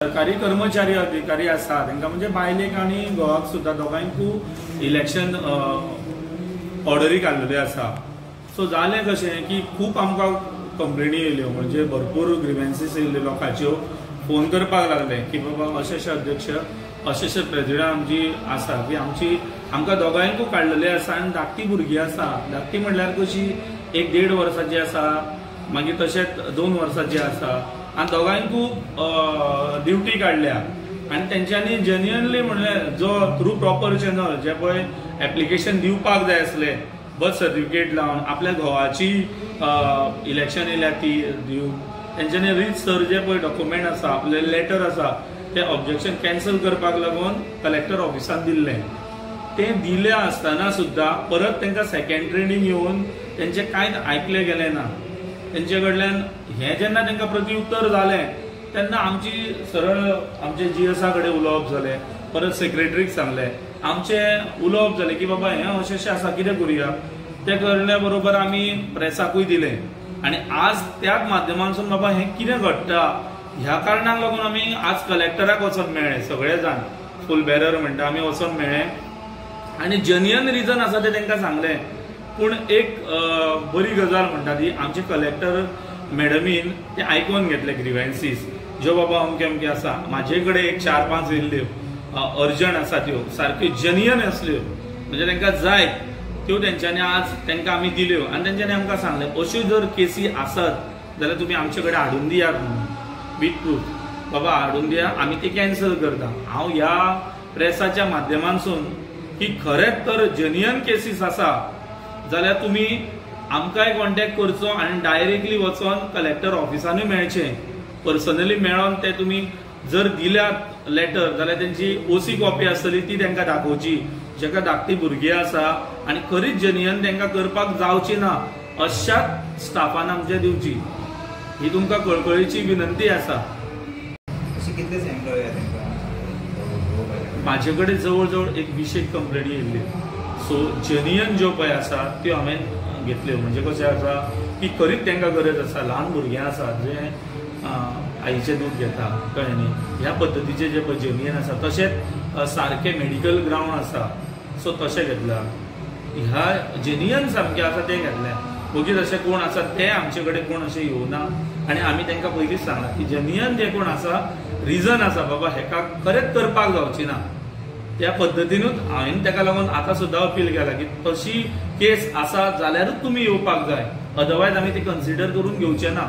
सरकारी कर्मचारी अधिकारी आसा तांकां म्हणजे बायलेक आनी घोवाक सुद्दां दोगांयकूय इलेक्शन ऑर्डरी काडलेल्यो आसा। सो जालें कशें की खूब आमकां कंप्लेनी येयल्यो, म्हणजे भरपूर ग्रिव्हन्सीस येयल्ल्यो लोकांच्यो। फोन करपाक लागले की बाबा अशें अध्यक्ष अशें प्रेसिडेंट आमची आसा की आमकां दोगांयकूय काडलेले आसा आनी धाकटी भुरगीं आसा। धाकटी म्हणल्यार कशी 1-1.5 वर्साची आसा, मागीर तशेंच 2 वर्साची आसा आनी दोगांयकूय ड्युटी काडल्या। आनी तेंच्यांनी जेन्युअनली म्हणलें जो थ्रू प्रॉपर चॅनल जे पळय एप्लिकेशन दिवपाक जाय आसले, बर्थ सर्टिफिकेट लावन आपल्या घोवाची इलेक्शन येयल्या ती दिवंक, तेंच्यांनी रीच सर जे पळय डॉक्युमेंट आसा, आपले लेटर आसा, ते ऑब्जेक्शन कॅन्सल करपाक लागून कलेक्टर ऑफिसान दिल्लें। ते दिले आसतना सुद्दां परत तांकां सेकंड ट्रेनिंग येवन तेंचे कांयच आयकले गेलें ना। तेंचे कडल्यान हें जेन्ना तांकां प्रत्युत्तर जालें तेन्ना आमची सरळ आमचे जीएसा कडेन उलोवप जालें, परत सेक्रेटरीक सांगलें, आमचें उलोवप जालें की बाबा हें अशें आसा, कितें करुया। ते करल्या बरोबर आमी प्रेसाकूय दिलें आनी आज त्याच माध्यमांतसून बाबा हें कितें घडटा ह्या कारणाक लागून आमी आज कलेक्टराक वचून मेळ्ळे, सगळे जाण फूल बेरर म्हणटा आमी वचून मेळ्ळे आनी जेन्युअन रिजन आसा तें तांकां सांगलें। पूण एक बरी गजाल म्हणटा ती आमचे कलेक्टर मॅडमीन ते आयकून घेतले ग्रिव्हन्सीस, ज्यो बाबा अमके अमके आसा। म्हाजे कडेन एक 4-5 येयल्ल्यो अर्जंट आसा, त्यो सारक्यो जेन्युअन आसल्यो, म्हणजे तांकां जाय त्यो तेंच्यांनी आज तांकां आमी दिल्यो आनी तेंच्यांनी आमकां सांगलें अश्यो जर केसी आसत जाल्यार तुमी आमचे कडेन हाडून दियात म्हणून विथ प्रूफ, बाबा हाडून दिया, आमी ती कॅन्सल करता। हांव ह्या प्रेसाच्या माध्यमांतसून की खरेंच तर जेन्युअन केसीस आसा जाल्यार तुमी आमकांय कॉन्टॅक्ट करचो आनी डायरेक्टली वचोन कलेक्टर ऑफिसानूय मेळचें, पर्सनली मेळोन ते तुमी जर दिल्यात लेटर जाल्यार तेंची ओसी कॉपी आसतली ती तांकां दाखोवची, जेका धाकटी भुरगीं आसा आनी खरीच जेन्युअन तांकां करपाक जावची ना अशाच स्टाफान आमच्या दिवची, ही तुमकां कळकळीची विनंती आसा। म्हाजे कडेन जवळ जवळ एक 20 कंप्लेनी येयल्ल्यो। सो जेन्युअन ज्यो पळय आसा त्यो हांवें घेतल्यो, म्हणजे कशें आसा की खरीच तांकां गरज आसा, ल्हान भुरगीं आसा जे आईचें दूध घेता, कळ्ळें न्ही, ह्या पद्दतीचे जे पळय जेन्युअन आसा, तशेंच सारके मेडिकल ग्रावंड आसा, सो तशें घेतल्या। ह्या जेन्युअन सामकें आसा तें घेतलें। ओगीच अशें कोण आसा ते आमचे कडेन कोण अशें येवना आनी आमी तांकां पयलींच सांगलां की जेन्युअन जे कोण आसा रिजन आसा बाबा हेका खरेंच करपाक जावची ना, त्या पद्दतीनूच हांवें ताका लागून आतां सुद्दां अपील केला की तशी केस आसा जाल्यारूच तुमी येवपाक जाय, अदरवायज आमी ती कन्सिडर करून घेवचे ना।